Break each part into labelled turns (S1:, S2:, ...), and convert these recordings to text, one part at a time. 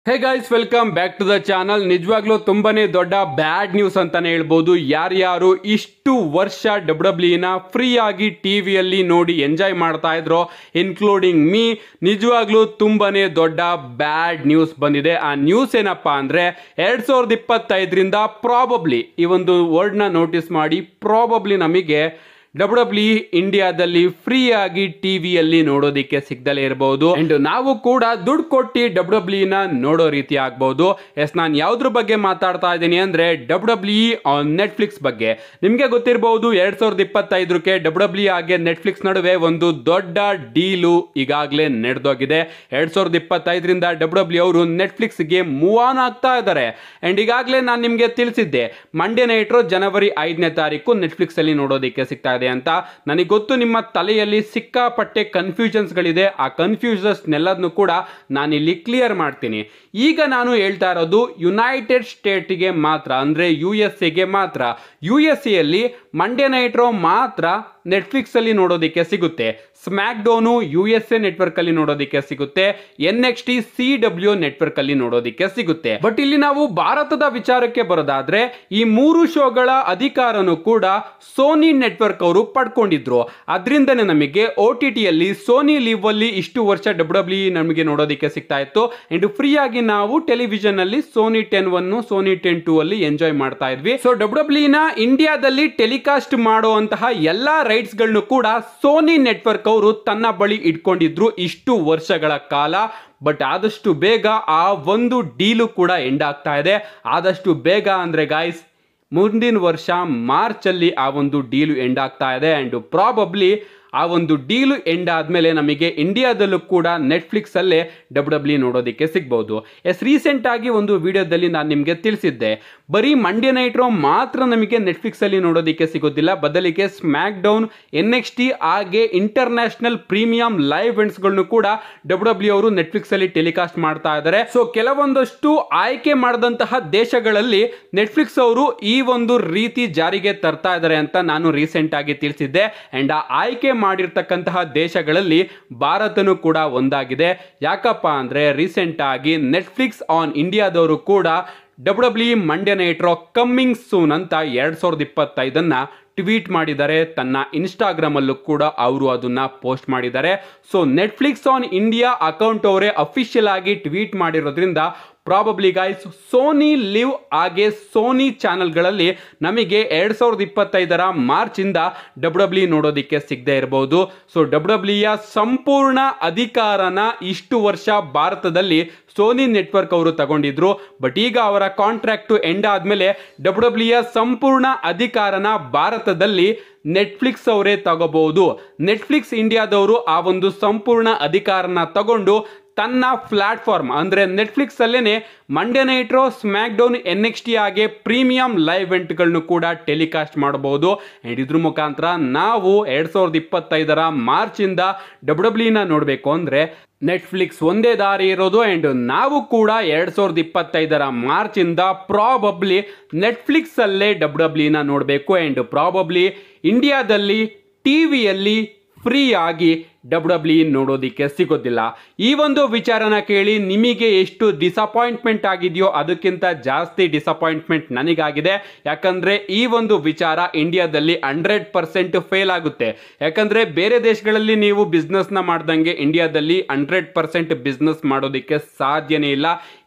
S1: Hey guys, welcome back to the channel. ನಿಜವಾಗ್ಲೂ ತುಂಬಾನೇ ದೊಡ್ಡ ಬ್ಯಾಡ್ ನ್ಯೂಸ್ ಅಂತಾನೆ ಹೇಳ್ಬೋದು. ಯಾರ್ಯಾರು ಇಷ್ಟು ವರ್ಷ ಡಬ್ಲ್ಯೂ ಫ್ರೀ ಆಗಿ ಟಿವಿಯಲ್ಲಿ ನೋಡಿ ಎಂಜಾಯ್ ಮಾಡ್ತಾ ಇದ್ರು, ಇನ್ಕ್ಲೂಡಿಂಗ್ ಮೀ, ನಿಜವಾಗ್ಲೂ ತುಂಬಾನೇ ದೊಡ್ಡ ಬ್ಯಾಡ್ ನ್ಯೂಸ್ ಬಂದಿದೆ. ಆ ನ್ಯೂಸ್ ಏನಪ್ಪಾ ಅಂದ್ರೆ 2025ರಿಂದ ಪ್ರಾಬಬ್ಲಿ, ಈ ಒಂದು ವರ್ಡ್ನ ನೋಟಿಸ್ ಮಾಡಿ, ಪ್ರಾಬಬ್ಲಿ ನಮಗೆ ಡಬ್ಲ್ಯೂ ಇಂಡಿಯಾದಲ್ಲಿ ಫ್ರೀ ಆಗಿ ಟಿವಿಯಲ್ಲಿ ನೋಡೋದಿಕ್ಕೆ ಸಿಗ್ದಲೇ ಇರಬಹುದು. ಅಂಡ್ ನಾವು ಕೂಡ ದುಡ್ಡು ಕೊಟ್ಟು ಡಬ್ಲ್ಯೂ ನೋಡೋ ರೀತಿ ಆಗ್ಬಹುದು. ಎಸ್, ನಾನು ಯಾವ್ದ್ರ ಬಗ್ಗೆ ಮಾತಾಡ್ತಾ ಇದ್ದೀನಿ ಅಂದ್ರೆ ಡಬ್ಲ್ಯೂ ಆನ್ ನೆಟ್ಫ್ಲಿಕ್ಸ್ ಬಗ್ಗೆ. ನಿಮ್ಗೆ ಗೊತ್ತಿರಬಹುದು 2025ಕ್ಕೆ ಡಬ್ಲ್ಯೂ ಹಾಗೆ ನೆಟ್ಫ್ಲಿಕ್ಸ್ ನಡುವೆ ಒಂದು ದೊಡ್ಡ ಡೀಲು ಈಗಾಗಲೇ ನಡೆದೋಗಿದೆ. 2025ರಿಂದ ಡಬ್ಲ್ಯೂ ಅವರು ನೆಟ್ಫ್ಲಿಕ್ಸ್ಗೆ ಮೂವ್ ಆನ್ ಆಗ್ತಾ ಇದ್ದಾರೆ. ಅಂಡ್ ಈಗಾಗಲೇ ನಾನು ನಿಮ್ಗೆ ತಿಳಿಸಿದ್ದೆ, ಮಂಡೇ ನೈಟ್ ಜನವರಿ 5ನೇ ತಾರೀಕು ನೆಟ್ಫ್ಲಿಕ್ಸ್ ಅಲ್ಲಿ ನೋಡೋದಿಕ್ಕೆ ಸಿಗ್ತಾ ಇದೆ ಅಂತ. ನನಗೆ ಗೊತ್ತು ನಿಮ್ಮ ತಲೆಯಲ್ಲಿ ಸಿಕ್ಕಾಪಟ್ಟೆ ಕನ್ಫ್ಯೂಷನ್ಸ್ ಗಳಿದೆ. ಆ ಕನ್ಫ್ಯೂಷನ್ಸ್ ನೆಲ್ಲದನ್ನು ಕೂಡ ನಾನಿಲ್ಲಿ ಕ್ಲಿಯರ್ ಮಾಡ್ತೀನಿ. ಈಗ ನಾನು ಹೇಳ್ತಾ ಇರೋದು ಯುನೈಟೆಡ್ ಸ್ಟೇಟ್ಗೆ ಮಾತ್ರ, ಅಂದ್ರೆ USA ಗೆ ಮಾತ್ರ. USA ಯಲ್ಲಿ ಮಂಡೇ ನೈಟ್ ಮಾತ್ರ ನೆಟ್ಫ್ಲಿಕ್ಸ್ ಅಲ್ಲಿ ನೋಡೋದಿಕ್ಕೆ ಸಿಗುತ್ತೆ. ಸ್ಮ್ಯಾಕ್ ಡೌನು USA ನೆಟ್ವರ್ಕ್ ಅಲ್ಲಿ ನೋಡೋದಿಕ್ಕೆ ಸಿಗುತ್ತೆ. NXT CW ನೆಟ್ವರ್ಕ್ ಅಲ್ಲಿ ನೋಡೋದಿಕ್ಕೆ ಸಿಗುತ್ತೆ. ಬಟ್ ಇಲ್ಲಿ ನಾವು ಭಾರತದ ವಿಚಾರಕ್ಕೆ ಬರೋದಾದ್ರೆ ಈ ಮೂರು ಶೋಗಳ ಅಧಿಕಾರನು ಕೂಡ ಸೋನಿ ನೆಟ್ವರ್ಕ್ ಅವರು ಪಡ್ಕೊಂಡಿದ್ರು. ಅದರಿಂದನೇ ನಮಗೆ OTT ಯಲ್ಲಿ ಸೋನಿ ಲಿವ್ ಅಲ್ಲಿ ಇಷ್ಟು ವರ್ಷ ಡಬ್ಲ್ಯೂ ನಮಗೆ ನೋಡೋದಿಕ್ಕೆ ಸಿಗ್ತಾ ಇತ್ತು. ಅಂಡ್ ಫ್ರೀ ಆಗಿ ನಾವು ಟೆಲಿವಿಷನ್ ಅಲ್ಲಿ ಸೋನಿ 10 ಸೋನಿ 10 ಅಲ್ಲಿ ಎಂಜಾಯ್ ಮಾಡ್ತಾ ಇದ್ವಿ. ಸೊ ಡಬ್ಲ್ಯೂ ಇಂಡಿಯಾದಲ್ಲಿ ಟೆಲಿಕಾಸ್ಟ್ ಮಾಡುವಂತಹ ಎಲ್ಲಾ ರೈಟ್ಸ್ ಗಳನ್ನು ಕೂಡ ಸೋನಿ ನೆಟ್ವರ್ಕ್ ಅವರು ತನ್ನ ಬಳಿ ಇಟ್ಕೊಂಡಿದ್ರು ಇಷ್ಟು ವರ್ಷಗಳ ಕಾಲ. ಬಟ್ ಆದಷ್ಟು ಬೇಗ ಆ ಒಂದು ಡೀಲು ಕೂಡ ಎಂಡ್ ಆಗ್ತಾ ಇದೆ. ಆದಷ್ಟು ಬೇಗ ಅಂದ್ರೆ ಗಾಯ್ಸ್, ಮುಂದಿನ ವರ್ಷ ಮಾರ್ಚ್ ಅಲ್ಲಿ ಆ ಒಂದು ಡೀಲು ಎಂಡ್ ಆಗ್ತಾ ಇದೆ. ಅಂಡ್ ಪ್ರಾಬಬ್ಲಿ ಆ ಒಂದು ಡೀಲು ಎಂಡ್ ಆದ್ಮೇಲೆ ನಮಗೆ ಇಂಡಿಯಾದಲ್ಲೂ ಕೂಡ ನೆಟ್ಫ್ಲಿಕ್ಸ್ ಅಲ್ಲೇ ಡಬ್ಲ್ಯೂ ನೋಡೋದಿಕ್ಕೆ ಸಿಗ್ಬಹುದು. ಎಸ್, ರೀಸೆಂಟ್ ಆಗಿ ಒಂದು ವಿಡಿಯೋದಲ್ಲಿ ನಾನು ನಿಮಗೆ ತಿಳಿಸಿದ್ದೆ, ಬರೀ ಮಂಡೇ ನೈಟ್ ಮಾತ್ರ ನಮಗೆ ನೆಟ್ಫ್ಲಿಕ್ಸ್ ಅಲ್ಲಿ ನೋಡೋದಿಕ್ಕೆ ಸಿಗೋದಿಲ್ಲ, ಬದಲಿಗೆ ಸ್ಮ್ಯಾಕ್ ಡೌನ್, NXT ಹಾಗೆ ಇಂಟರ್ನ್ಯಾಷನಲ್ ಪ್ರೀಮಿಯಂ ಲೈವ್ ಇವೆಂಟ್ಸ್ ಗಳನ್ನು ಕೂಡ ಡಬ್ಲ್ಯೂ ಅವರು ನೆಟ್ಫ್ಲಿಕ್ಸ್ ಅಲ್ಲಿ ಟೆಲಿಕಾಸ್ಟ್ ಮಾಡ್ತಾ ಇದ್ದಾರೆ. ಸೊ ಕೆಲವೊಂದಷ್ಟು ಆಯ್ಕೆ ಮಾಡಿದಂತಹ ದೇಶಗಳಲ್ಲಿ ನೆಟ್ಫ್ಲಿಕ್ಸ್ ಅವರು ಈ ಒಂದು ರೀತಿ ಜಾರಿಗೆ ತರ್ತಾ ಇದ್ದಾರೆ ಅಂತ ನಾನು ರೀಸೆಂಟ್ ಆಗಿ ತಿಳಿಸಿದ್ದೆ. ಅಂಡ್ ಆ ಆಯ್ಕೆ ಮಾಡಿರ್ತಕ್ಕಂತಹ ದೇಶಗಳಲ್ಲಿ ಭಾರತನೂ ಕೂಡ ಒಂದಾಗಿದೆ. ಯಾಕಪ್ಪ ಅಂದ್ರೆ ರೀಸೆಂಟ್ ಆಗಿ ನೆಟ್ಫ್ಲಿಕ್ಸ್ ಆನ್ ಇಂಡಿಯಾದವರು ಕೂಡ W Monday night coming soon ಅಂತ 2025 ಟ್ವೀಟ್ ಮಾಡಿದ್ದಾರೆ. ತನ್ನ ಇನ್ಸ್ಟಾಗ್ರಾಮ್ ಅಲ್ಲೂ ಕೂಡ ಅವರು ಅದನ್ನ ಪೋಸ್ಟ್ ಮಾಡಿದ್ದಾರೆ. So Netflix on India account ಅವರೇ ಅಫಿಷಿಯಲ್ ಆಗಿ ಟ್ವೀಟ್ ಮಾಡಿರೋದ್ರಿಂದ ಪ್ರಾಬಬ್ಲಿ ಗೈಸ್ ಸೋನಿ ಲಿವ್ ಹಾಗೆ ಸೋನಿ ಚಾನೆಲ್ಗಳಲ್ಲಿ ನಮಗೆ 2025 ಮಾರ್ಚ್ ಇಂದ ಡಬ್ಲ್ಯೂ ನೋಡೋದಿಕ್ಕೆ ಸಿಗದೆ ಇರಬಹುದು. ಸೊ ಡಬ್ಲ್ಯೂ ಸಂಪೂರ್ಣ ಅಧಿಕಾರನ ಇಷ್ಟು ವರ್ಷ ಭಾರತದಲ್ಲಿ ಸೋನಿ ನೆಟ್ವರ್ಕ್ ಅವರು ತಗೊಂಡಿದ್ರು. ಬಟ್ ಈಗ ಅವರ ಕಾಂಟ್ರಾಕ್ಟ್ ಎಂಡ್ ಆದ್ಮೇಲೆ ಡಬ್ಲ್ಯೂ ಸಂಪೂರ್ಣ ಅಧಿಕಾರನ ಭಾರತದಲ್ಲಿ ನೆಟ್ಫ್ಲಿಕ್ಸ್ ಅವರೇ ತಗೋಬಹುದು. ನೆಟ್ಫ್ಲಿಕ್ಸ್ ಇಂಡಿಯಾದವರು ಆ ಒಂದು ಸಂಪೂರ್ಣ ಅಧಿಕಾರನ ತಗೊಂಡು ತನ್ನ ಪ್ಲಾಟ್ಫಾರ್ಮ್ ಅಂದ್ರೆ ನೆಟ್ಫ್ಲಿಕ್ಸ್ ಅಲ್ಲೇನೆ Monday night SmackDown, NXT ಹಾಗೆ ಪ್ರೀಮಿಯಂ ಲೈವ್ ಇವೆಂಟ್ಗಳನ್ನು ಕೂಡ ಟೆಲಿಕಾಸ್ಟ್ ಮಾಡಬಹುದು. ಅಂಡ್ ಇದ್ರ ಮುಖಾಂತರ ನಾವು 2025 ಮಾರ್ಚ್ ಇಂದ ಡಬ್ಲ್ಯೂನ ನೋಡಬೇಕು ಅಂದ್ರೆ ನೆಟ್ಫ್ಲಿಕ್ಸ್ ಒಂದೇ ದಾರಿ ಇರೋದು. ಅಂಡ್ ನಾವು ಕೂಡ 2025 ಮಾರ್ಚ್ ಇಂದ ಪ್ರಾಬಬ್ಲಿ ನೆಟ್ಫ್ಲಿಕ್ಸ್ ಅಲ್ಲೇ ಡಬ್ಲ್ಯೂನ ನೋಡಬೇಕು. ಅಂಡ್ ಪ್ರಾಬಬ್ಲಿ ಇಂಡಿಯಾದಲ್ಲಿ ಟಿವಿಯಲ್ಲಿ ಫ್ರೀ ಆಗಿ ಡಬ್ಲ್ಯೂ ನೋಡೋದಿಕ್ಕೆ ಸಿಗೋದಿಲ್ಲ. ಈ ಒಂದು ವಿಚಾರನ ಕೇಳಿ ನಿಮಗೆ ಎಷ್ಟು ಡಿಸಪಾಯಿಂಟ್ಮೆಂಟ್ ಆಗಿದೆಯೋ ಅದಕ್ಕಿಂತ ಜಾಸ್ತಿ ಡಿಸಪಾಯಿಂಟ್ಮೆಂಟ್ ನನಗಾಗಿದೆ. ಯಾಕಂದ್ರೆ ಈ ಒಂದು ವಿಚಾರ ಇಂಡಿಯಾದಲ್ಲಿ 100% ಫೇಲ್ ಆಗುತ್ತೆ. ಯಾಕಂದ್ರೆ ಬೇರೆ ದೇಶಗಳಲ್ಲಿ ನೀವು ಬಿಸ್ನೆಸ್ನ ಮಾಡ್ದಂಗೆ ಇಂಡಿಯಾದಲ್ಲಿ 100% ಬಿಸ್ನೆಸ್ ಮಾಡೋದಿಕ್ಕೆ ಸಾಧ್ಯನೇ ಇಲ್ಲ.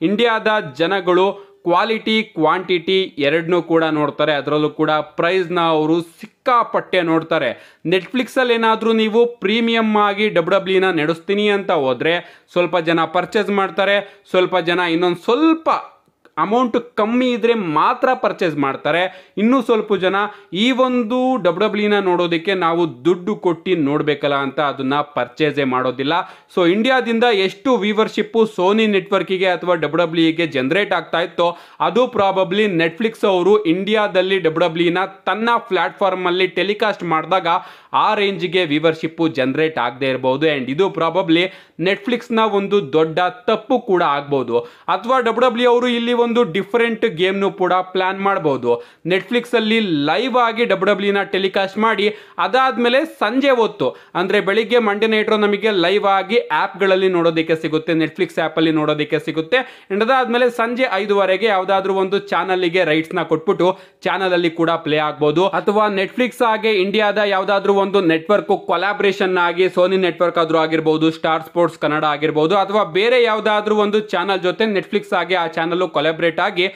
S1: ಇಂಡಿಯಾದ ಜನಗಳು ಕ್ವಾಲಿಟಿ ಕ್ವಾಂಟಿಟಿ ಎರಡನ್ನೂ ಕೂಡ ನೋಡ್ತಾರೆ. ಅದರಲ್ಲೂ ಕೂಡ ಪ್ರೈಸ್ನ ಅವರು ಸಿಕ್ಕಾಪಟ್ಟೆ ನೋಡ್ತಾರೆ. ನೆಟ್ಫ್ಲಿಕ್ಸ್ ಅಲ್ಲಿ ಏನಾದರೂ ನೀವು ಪ್ರೀಮಿಯಂ ಆಗಿ ಡಬ್ಲ್ಯೂನ ನಡೆಸ್ತೀನಿ ಅಂತ ಹೋದ್ರೆ ಸ್ವಲ್ಪ ಜನ ಪರ್ಚೇಸ್ ಮಾಡ್ತಾರೆ, ಸ್ವಲ್ಪ ಜನ ಇನ್ನೊಂದು ಸ್ವಲ್ಪ ಅಮೌಂಟ್ ಕಮ್ಮಿ ಇದ್ರೆ ಮಾತ್ರ ಪರ್ಚೇಸ್ ಮಾಡ್ತಾರೆ. ಇನ್ನೂ ಸ್ವಲ್ಪ ಜನ ಈ ಒಂದು ಡಬ್ಲ್ಯೂನ ನೋಡೋದಕ್ಕೆ ನಾವು ದುಡ್ಡು ಕೊಟ್ಟು ನೋಡ್ಬೇಕಲ್ಲ ಅಂತ ಅದನ್ನ ಪರ್ಚೇಸೇ ಮಾಡೋದಿಲ್ಲ. ಸೊ ಇಂಡಿಯಾದಿಂದ ಎಷ್ಟು ವ್ಯೂವರ್ಶಿಪ್ ಸೋನಿ ನೆಟ್ವರ್ಕಿಗೆ ಅಥವಾ ಡಬ್ಲ್ಯೂಗೆ ಜನರೇಟ್ ಆಗ್ತಾ ಇತ್ತೋ ಅದು ಪ್ರಾಬಬ್ಲಿ ನೆಟ್ಫ್ಲಿಕ್ಸ್ ಅವರು ಇಂಡಿಯಾದಲ್ಲಿ ಡಬ್ಲ್ಯೂನ ತನ್ನ ಪ್ಲಾಟ್ಫಾರ್ಮ್ ಅಲ್ಲಿ ಟೆಲಿಕಾಸ್ಟ್ ಮಾಡಿದಾಗ ಆ ರೇಂಜ್ಗೆ ವ್ಯೂವರ್ಶಿಪ್ ಜನರೇಟ್ ಆಗದೆ ಇರಬಹುದು. ಅಂಡ್ ಇದು ಪ್ರಾಬಬ್ಲಿ ನೆಟ್ಫ್ಲಿಕ್ಸ್ನ ಒಂದು ದೊಡ್ಡ ತಪ್ಪು ಕೂಡ ಆಗ್ಬಹುದು. ಅಥವಾ ಡಬ್ಲ್ಯೂ ಅವರು ಇಲ್ಲಿ ಒಂದು ಡಿಫರೆಂಟ್ ಗೇಮ್ನು ಕೂಡ ಪ್ಲಾನ್ ಮಾಡಬಹುದು. ನೆಟ್ಫ್ಲಿಕ್ಸ್ ಅಲ್ಲಿ ಲೈವ್ ಆಗಿ ಡಬ್ಲ್ಯೂ ನ ಟೆಲಿಕಾಸ್ಟ್ ಮಾಡಿ ಅದಾದ್ಮೇಲೆ ಸಂಜೆ ಹೊತ್ತು ಅಂದ್ರೆ ಬೆಳಿಗ್ಗೆ ಮಂಡೇ ನೈಟ್ ನಮಗೆ ಲೈವ್ ಆಗಿ ಆಪ್ಗಳಲ್ಲಿ ನೋಡೋದಕ್ಕೆ ಸಿಗುತ್ತೆ, ನೆಟ್ಫ್ಲಿಕ್ಸ್ ಆಪ್ ಅಲ್ಲಿ ನೋಡೋದಕ್ಕೆ ಸಿಗುತ್ತೆ. ಅದಾದ್ಮೇಲೆ ಸಂಜೆ 5:00 ಯಾವ್ದಾದ್ರು ಒಂದು ಚಾನಲ್ಗೆ ರೈಟ್ಸ್ ನ ಕೊಟ್ಬಿಟ್ಟು ಚಾನಲ್ ಅಲ್ಲಿ ಕೂಡ ಪ್ಲೇ ಆಗಬಹುದು. ಅಥವಾ ನೆಟ್ಫ್ಲಿಕ್ಸ್ ಆಗಿ ಇಂಡಿಯಾದ ಯಾವ್ದಾದ್ರು ಒಂದು ನೆಟ್ವರ್ಕ್ ಕೊಲಾಬ್ರೇಷನ್ ಆಗಿ ಸೋನಿ ನೆಟ್ವರ್ಕ್ ಆದ್ರೂ ಆಗಿರಬಹುದು, ಸ್ಟಾರ್ ಸ್ಪೋರ್ಟ್ಸ್ ಕನ್ನಡ ಆಗಿರಬಹುದು, ಅಥವಾ ಬೇರೆ ಯಾವ್ದಾದ್ರು ಒಂದು ಚಾನಲ್ ಜೊತೆ ನೆಟ್ಫ್ಲಿಕ್ಸ್ ಆಗಿ ಆ ಚಾನಲ್ ಕೊಲಾಬ್ರೇಟ್ ಆಗಿ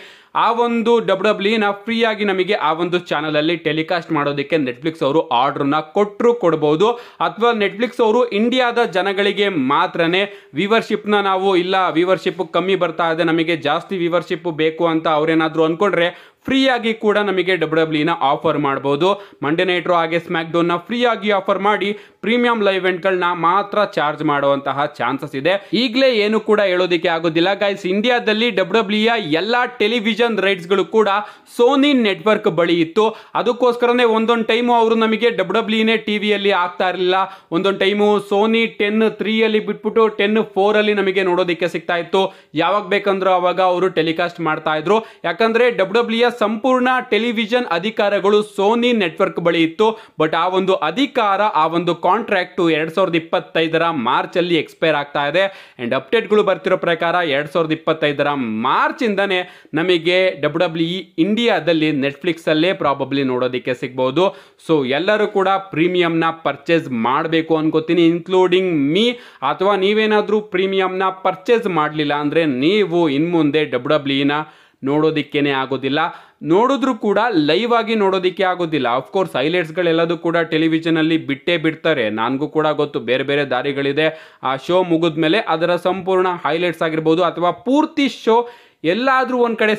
S1: ಆ ಒಂದು ಡಬ್ಲ್ಯೂ ನ ಫ್ರೀ ಆಗಿ ನಮಗೆ ಆ ಒಂದು ಚಾನಲ್ ಅಲ್ಲಿ ಟೆಲಿಕಾಸ್ಟ್ ಮಾಡೋದಕ್ಕೆ ನೆಟ್ಫ್ಲಿಕ್ಸ್ ಅವರು ಆರ್ಡರ್ ನ ಕೊಡಬಹುದು. ಅಥವಾ ನೆಟ್ಫ್ಲಿಕ್ಸ್ ಅವರು ಇಂಡಿಯಾದ ಜನಗಳಿಗೆ ಮಾತ್ರನೇ ವ್ಯೂವರ್ಶಿಪ್ ನ ನಾವು ಇಲ್ಲ ವ್ಯೂವರ್ಶಿಪ್ ಕಮ್ಮಿ ಬರ್ತಾ ಇದೆ, ನಮಗೆ ಜಾಸ್ತಿ ವ್ಯೂವರ್ಶಿಪ್ ಬೇಕು ಅಂತ ಅವ್ರೇನಾದ್ರೂ ಅನ್ಕೊಂಡ್ರೆ ಫ್ರೀ ಆಗಿ ಕೂಡ ನಮಗೆ ಡಬ್ಲ್ಯೂ ನ ಆಫರ್ ಮಾಡಬಹುದು. ಮಂಡೇ ನೈಟ್ ರಾ ಹಾಗೆ ಸ್ಮ್ಯಾಕ್ ಡೌನ್ ನ ಫ್ರೀ ಆಗಿ ಆಫರ್ ಮಾಡಿ ಪ್ರೀಮಿಯಂ ಲೈವ್ ಇವೆಂಟ್ಗಳನ್ನ ಮಾತ್ರ ಚಾರ್ಜ್ ಮಾಡುವಂತಹ ಚಾನ್ಸಸ್ ಇದೆ. ಈಗಲೇ ಏನು ಕೂಡ ಹೇಳೋದಕ್ಕೆ ಆಗೋದಿಲ್ಲ ಗೈಸ್. ಇಂಡಿಯಾದಲ್ಲಿ ಡಬ್ಲ್ಯೂ ಎಲ್ಲಾ ಟೆಲಿವಿಷನ್ ರೈಟ್ಸ್ ಗಳು ಕೂಡ ಸೋನಿ ನೆಟ್ವರ್ಕ್ ಬಳಿ ಇತ್ತು. ಅದಕ್ಕೋಸ್ಕರನೇ ಒಂದೊಂದು ಟೈಮು ಅವರು ನಮಗೆ ಡಬ್ಲ್ಯೂನೇ ಟಿವಿಯಲ್ಲಿ ಆಗ್ತಾ ಇರಲಿಲ್ಲ. ಒಂದೊಂದು ಟೈಮು ಸೋನಿ 10:3 ಅಲ್ಲಿ ಬಿಟ್ಬಿಟ್ಟು 10:4 ಅಲ್ಲಿ ನಮಗೆ ನೋಡೋದಕ್ಕೆ ಸಿಗ್ತಾ ಇತ್ತು. ಯಾವಾಗ ಬೇಕಂದ್ರೂ ಅವಾಗ ಅವರು ಟೆಲಿಕಾಸ್ಟ್ ಮಾಡ್ತಾ ಇದ್ರು. ಯಾಕಂದ್ರೆ ಡಬ್ಲ್ಯೂ ಸಂಪೂರ್ಣ ಟೆಲಿವಿಷನ್ ಅಧಿಕಾರಗಳು ಸೋನಿ ನೆಟ್ವರ್ಕ್ ಬಳಿ ಇತ್ತು. ಬಟ್ ಆ ಒಂದು ಅಧಿಕಾರ, ಆ ಒಂದು ಕಾಂಟ್ರಾಕ್ಟ್ 2025 ಮಾರ್ಚ್ ಅಲ್ಲಿ ಎಕ್ಸ್ಪೈರ್ ಆಗ್ತಾ ಇದೆ. ಅಂಡ್ ಅಪ್ಡೇಟ್ಗಳು ಬರ್ತಿರೋ ಪ್ರಕಾರ 2025 ಮಾರ್ಚ್ ಇಂದಾನೆ ನಮಗೆ ಡಬ್ಲ್ಯೂ ಇಂಡಿಯಾದಲ್ಲಿ ನೆಟ್ಫ್ಲಿಕ್ಸ್ ಅಲ್ಲೇ ಪ್ರಾಬಬ್ಲಿ ನೋಡೋದಕ್ಕೆ ಸಿಗಬಹುದು. ಸೊ ಎಲ್ಲರೂ ಕೂಡ ಪ್ರೀಮಿಯಂ ನ ಪರ್ಚೇಸ್ ಮಾಡಬೇಕು ಅನ್ಕೋತೀನಿ, ಇನ್ಕ್ಲೂಡಿಂಗ್ ಮೀ. ಅಥವಾ ನೀವೇನಾದ್ರೂ ಪ್ರೀಮಿಯಂ ನ ಪರ್ಚೇಸ್ ಮಾಡಲಿಲ್ಲ ಅಂದ್ರೆ ನೀವು ಇನ್ಮುಂದೆ ಡಬ್ಲ್ಯೂ ನ ನೋಡೋದಿಕ್ಕೇನೆ ಆಗೋದಿಲ್ಲ. ನೋಡಿದ್ರು ಕೂಡ ಲೈವ್ ಆಗಿ ನೋಡೋದಿಕ್ಕೆ ಆಗೋದಿಲ್ಲ. ಅಫ್ಕೋರ್ಸ್ ಹೈಲೈಟ್ಸ್ಗಳೆಲ್ಲದೂ ಕೂಡ ಟೆಲಿವಿಷನ್ ಅಲ್ಲಿ ಬಿಟ್ಟೇ ಬಿಡ್ತಾರೆ. ನನಗೂ ಕೂಡ ಗೊತ್ತು, ಬೇರೆ ಬೇರೆ ದಾರಿಗಳಿದೆ. ಆ ಶೋ ಮುಗಿದ್ಮೇಲೆ ಅದರ ಸಂಪೂರ್ಣ ಹೈಲೈಟ್ಸ್ ಆಗಿರ್ಬೋದು ಅಥವಾ ಪೂರ್ತಿ ಶೋ ಎಲ್ಲಾದ್ರೂ ಒಂದ್ ಕಡೆ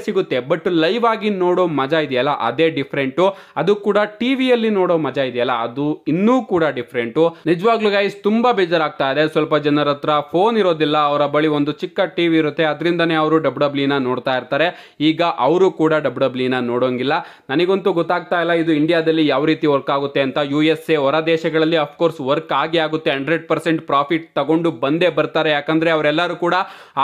S1: ಸಿಗುತ್ತೆ. ಬಟ್ ಲೈವ್ ಆಗಿ ನೋಡೋ ಮಜಾ ಇದೆಯಲ್ಲ ಅದೇ ಡಿಫ್ರೆಂಟು. ಅದು ಕೂಡ ಟಿವಿಯಲ್ಲಿ ನೋಡೋ ಮಜಾ ಇದೆಯಲ್ಲ ಅದು ಇನ್ನೂ ಕೂಡ ಡಿಫ್ರೆಂಟು. ನಿಜವಾಗ್ಲೂ ಗೈಸ್ ತುಂಬಾ ಬೇಜಾರಾಗ್ತಾ ಇದೆ. ಸ್ವಲ್ಪ ಜನರ ಹತ್ರ ಫೋನ್ ಇರೋದಿಲ್ಲ, ಅವರ ಬಳಿ ಒಂದು ಚಿಕ್ಕ ಟಿವಿ ಇರುತ್ತೆ, ಅದರಿಂದನೇ ಅವರು ಡಬ್ಲ್ಯೂ ನ ನೋಡ್ತಾ ಇರ್ತಾರೆ. ಈಗ ಅವರು ಕೂಡ ಡಬ್ಲ್ಯೂ ನ ನೋಡೋಂಗಿಲ್ಲ. ನನಗಂತೂ ಗೊತ್ತಾಗ್ತಾ ಇಲ್ಲ ಇದು ಇಂಡಿಯಾದಲ್ಲಿ ಯಾವ ರೀತಿ ವರ್ಕ್ ಆಗುತ್ತೆ ಅಂತ. USA ಹೊರ ದೇಶಗಳಲ್ಲಿ ಅಫ್ಕೋರ್ಸ್ ವರ್ಕ್ ಆಗುತ್ತೆ. 100% ಪ್ರಾಫಿಟ್ ತಗೊಂಡು ಬಂದೇ ಬರ್ತಾರೆ. ಯಾಕಂದ್ರೆ ಅವರೆಲ್ಲರೂ ಕೂಡ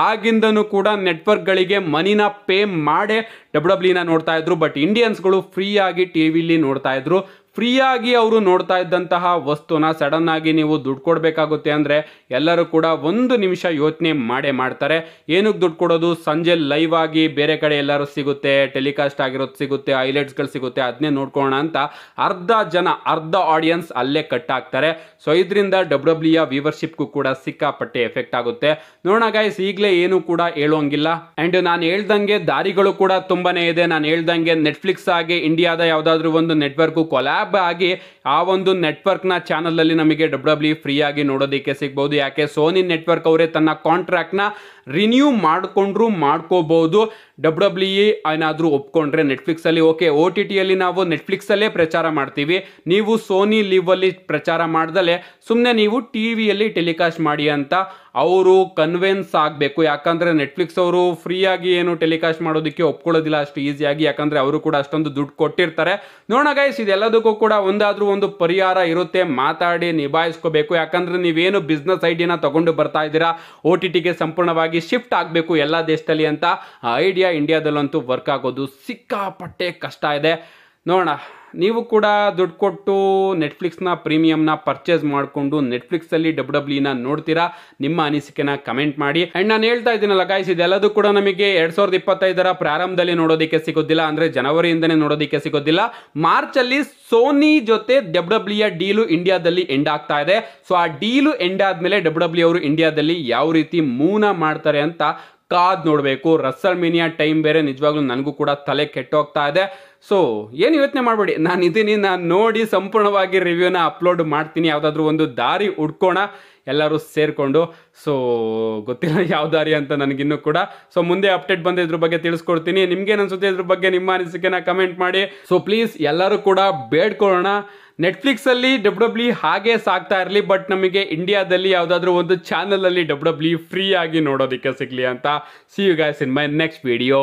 S1: ಆಗಿಂದನೂ ಕೂಡ ನೆಟ್ವರ್ಕ್ ಗಳಿಗೆ ಮನಿನ ಪೇ ಮಾಡೇ ಡಬ್ಲ್ಯೂ ನ ನೋಡ್ತಾ ಇದ್ರು. ಬಟ್ ಇಂಡಿಯನ್ಸ್ಗಳು ಫ್ರೀ ಆಗಿ ಟಿವಿಲಿ ನೋಡ್ತಾ ಇದ್ರು. ಫ್ರೀ ಆಗಿ ಅವರು ನೋಡ್ತಾ ಇದ್ದಂತಹ ವಸ್ತುನ ಸಡನ್ ಆಗಿ ನೀವು ದುಡ್ಡು ಕೊಡಬೇಕಾಗುತ್ತೆ ಅಂದ್ರೆ ಎಲ್ಲರೂ ಕೂಡ ಒಂದು ನಿಮಿಷ ಯೋಚನೆ ಮಾಡ್ತಾರೆ. ಏನಕ್ಕೆ ದುಡ್ಡು ಕೊಡೋದು, ಸಂಜೆ ಲೈವ್ ಆಗಿ ಬೇರೆ ಕಡೆ ಎಲ್ಲರೂ ಸಿಗುತ್ತೆ, ಟೆಲಿಕಾಸ್ಟ್ ಆಗಿರೋದು ಸಿಗುತ್ತೆ, ಹೈಲೈಟ್ಸ್ಗಳು ಸಿಗುತ್ತೆ, ಅದನ್ನೇ ನೋಡ್ಕೊಳ್ಳೋಣ ಅಂತ ಅರ್ಧ ಆಡಿಯನ್ಸ್ ಅಲ್ಲೇ ಕಟ್ ಆಗ್ತಾರೆ. ಸೊ ಇದರಿಂದ ಡಬ್ಲ್ಯೂ ವ್ಯೂವರ್ಶಿಪ್ಗೂ ಕೂಡ ಸಿಕ್ಕಾಪಟ್ಟೆ ಎಫೆಕ್ಟ್ ಆಗುತ್ತೆ. ನೋಡೋಣ ಗೈಸ್, ಈಗಲೇ ಏನು ಕೂಡ ಹೇಳೋಂಗಿಲ್ಲ. ಅಂಡ್ ನಾನು ಹೇಳ್ದಂಗೆ ದಾರಿಗಳು ಕೂಡ ತುಂಬಾನೇ ಇದೆ. ನಾನು ಹೇಳ್ದಂಗೆ ನೆಟ್ಫ್ಲಿಕ್ಸ್ ಆಗಿ ಇಂಡಿಯಾದ ಯಾವ್ದಾದ್ರು ಒಂದು ನೆಟ್ವರ್ಕ್ ಕೊಲಾಬ್ ಆಗಿ ಆ ಒಂದು ನೆಟ್ವರ್ಕ್ ನ ಚಾನಲ್ ಅಲ್ಲಿ ನಮಗೆ ಡಬ್ಲ್ಯೂ ಫ್ರೀ ಆಗಿ ನೋಡೋದಕ್ಕೆ ಸಿಗಬಹುದು. ಯಾಕೆ ಸೋನಿ ನೆಟ್ವರ್ಕ್ ಅವರೇ ತನ್ನ ಕಾಂಟ್ರಾಕ್ಟ್ ನ ರಿನ್ಯೂ ಮಾಡ್ಕೋಬಹುದು. ಡಬ್ಲ್ಯೂ ಏನಾದ್ರೂ ಒಪ್ಕೊಂಡ್ರೆ ನೆಟ್ಫ್ಲಿಕ್ಸ್ ಅಲ್ಲಿ ಓಕೆ, OTT ಅಲ್ಲಿ ನಾವು ನೆಟ್ಫ್ಲಿಕ್ಸ್ ಅಲ್ಲೇ ಪ್ರಚಾರ ಮಾಡ್ತೀವಿ, ನೀವು ಸೋನಿ ಲಿವ್ ಅಲ್ಲಿ ಪ್ರಚಾರ ಮಾಡ್ದಲೆ ಸುಮ್ಮನೆ ನೀವು ಟಿವಿಯಲ್ಲಿ ಟೆಲಿಕಾಸ್ಟ್ ಮಾಡಿ ಅಂತ ಅವರು ಕನ್ವಿನ್ಸ್ ಆಗಬೇಕು. ಯಾಕಂದ್ರೆ ನೆಟ್ಫ್ಲಿಕ್ಸ್ ಅವರು ಫ್ರೀ ಆಗಿ ಏನು ಟೆಲಿಕಾಸ್ಟ್ ಮಾಡೋದಕ್ಕೆ ಒಪ್ಕೊಳ್ಳೋದಿಲ್ಲ ಅಷ್ಟು ಈಸಿಯಾಗಿ. ಯಾಕಂದ್ರೆ ಅವರು ಕೂಡ ಅಷ್ಟೊಂದು ದುಡ್ಡು ಕೊಟ್ಟಿರ್ತಾರೆ. ನೋಡೋಣ ಗೈಸ್, ಇದೆಲ್ಲದಕ್ಕೂ ಕೂಡ ಒಂದಾದ್ರೂ ಒಂದು ಪರಿಹಾರ ಇರುತ್ತೆ, ಮಾತಾಡಿ ನಿಭಾಯಿಸ್ಕೋಬೇಕು. ಯಾಕಂದ್ರೆ ನೀವೇನು ಬಿಸ್ನೆಸ್ ಐಡಿಯಾನ ತಗೊಂಡು ಬರ್ತಾ ಇದ್ದೀರಾ, OTTಗೆ ಸಂಪೂರ್ಣವಾಗಿ ಶಿಫ್ಟ್ ಆಗಬೇಕು ಎಲ್ಲ ದೇಶದಲ್ಲಿ ಅಂತ ಆ ಐಡಿಯಾ ಇಂಡಿಯಾದಲ್ಲಂತೂ ವರ್ಕ್ ಆಗೋದು ಸಿಕ್ಕಾಪಟ್ಟೆ ಕಷ್ಟ ಇದೆ. ನೋಡೋಣ, ನೀವು ಕೂಡ ದುಡ್ಡು ಕೊಟ್ಟು ನೆಟ್ಫ್ಲಿಕ್ಸ್ನ ಪ್ರೀಮಿಯಂನ ಪರ್ಚೇಸ್ ಮಾಡಿಕೊಂಡು ನೆಟ್ಫ್ಲಿಕ್ಸಲ್ಲಿ ಡಬ್ಲ್ಯೂನ ನೋಡ್ತೀರಾ? ನಿಮ್ಮ ಅನಿಸಿಕೆನ ಕಮೆಂಟ್ ಮಾಡಿ. ಆ್ಯಂಡ್ ನಾನು ಹೇಳ್ತಾ ಇದ್ದೀನಲ್ಲ ಗಾಯ್ಸ್, ಇದೆಲ್ಲದೂ ಕೂಡ ನಮಗೆ 2025 ಪ್ರಾರಂಭದಲ್ಲಿ ನೋಡೋದಕ್ಕೆ ಸಿಗೋದಿಲ್ಲ, ಅಂದರೆ ಜನವರಿಯಿಂದನೇ ನೋಡೋದಕ್ಕೆ ಸಿಗೋದಿಲ್ಲ. ಮಾರ್ಚಲ್ಲಿ ಸೋನಿ ಜೊತೆ ಡಬ್ಲ್ಯೂ ಡೀಲು ಇಂಡಿಯಾದಲ್ಲಿ ಎಂಡ್ ಆಗ್ತಾ ಇದೆ. ಸೊ ಆ ಡೀಲು ಎಂಡ್ ಆದಮೇಲೆ ಡಬ್ಲ್ಯೂ ಅವರು ಇಂಡಿಯಾದಲ್ಲಿ ಯಾವ ರೀತಿ ಮೂವ್ನ ಮಾಡ್ತಾರೆ ಅಂತ ಕಾದ್ ನೋಡಬೇಕು. ರಸಲ್ ಮಿನಿಯಾ ಟೈಮ್ ಬೇರೆ, ನಿಜವಾಗ್ಲೂ ನನಗೂ ಕೂಡ ತಲೆ ಕೆಟ್ಟೋಗ್ತಾ ಇದೆ. ಸೊ ಏನು ಯೋಚನೆ ಮಾಡಬೇಡಿ, ನಾನು ಇದ್ದೀನಿ, ನಾನು ನೋಡಿ ಸಂಪೂರ್ಣವಾಗಿ ರಿವ್ಯೂನ ಅಪ್ಲೋಡ್ ಮಾಡ್ತೀನಿ. ಯಾವುದಾದ್ರೂ ಒಂದು ದಾರಿ ಹುಡ್ಕೋಣ ಎಲ್ಲರೂ ಸೇರಿಕೊಂಡು. ಸೊ ಗೊತ್ತಿಲ್ಲ ಯಾವ ದಾರಿ ಅಂತ ನನಗಿನ್ನೂ ಕೂಡ. ಸೊ ಮುಂದೆ ಅಪ್ಡೇಟ್ ಬಂದ ಇದ್ರ ಬಗ್ಗೆ ತಿಳಿಸ್ಕೊಡ್ತೀನಿ. ನಿಮ್ಗೇನು ಅನ್ಸುತ್ತೆ ಇದ್ರ ಬಗ್ಗೆ, ನಿಮ್ಮ ಅನಿಸಿಕೆನ ಕಮೆಂಟ್ ಮಾಡಿ. ಸೊ ಪ್ಲೀಸ್ ಎಲ್ಲರೂ ಕೂಡ ಬೇಡ್ಕೊಳ್ಳೋಣ, ನೆಟ್ಫ್ಲಿಕ್ಸ್ ಅಲ್ಲಿ ಡಬ್ಲ್ಯೂ ಹಾಗೆ ಸಾಕ್ತಾ ಇರಲಿ, ಬಟ್ ನಮಗೆ ಇಂಡಿಯಾದಲ್ಲಿ ಯಾವುದಾದ್ರೂ ಒಂದು ಚಾನಲ್ ಅಲ್ಲಿ ಡಬ್ಲ್ಯೂ ಫ್ರೀ ಆಗಿ ನೋಡೋದಕ್ಕೆ ಸಿಗ್ಲಿ ಅಂತ. See you guys in my next video.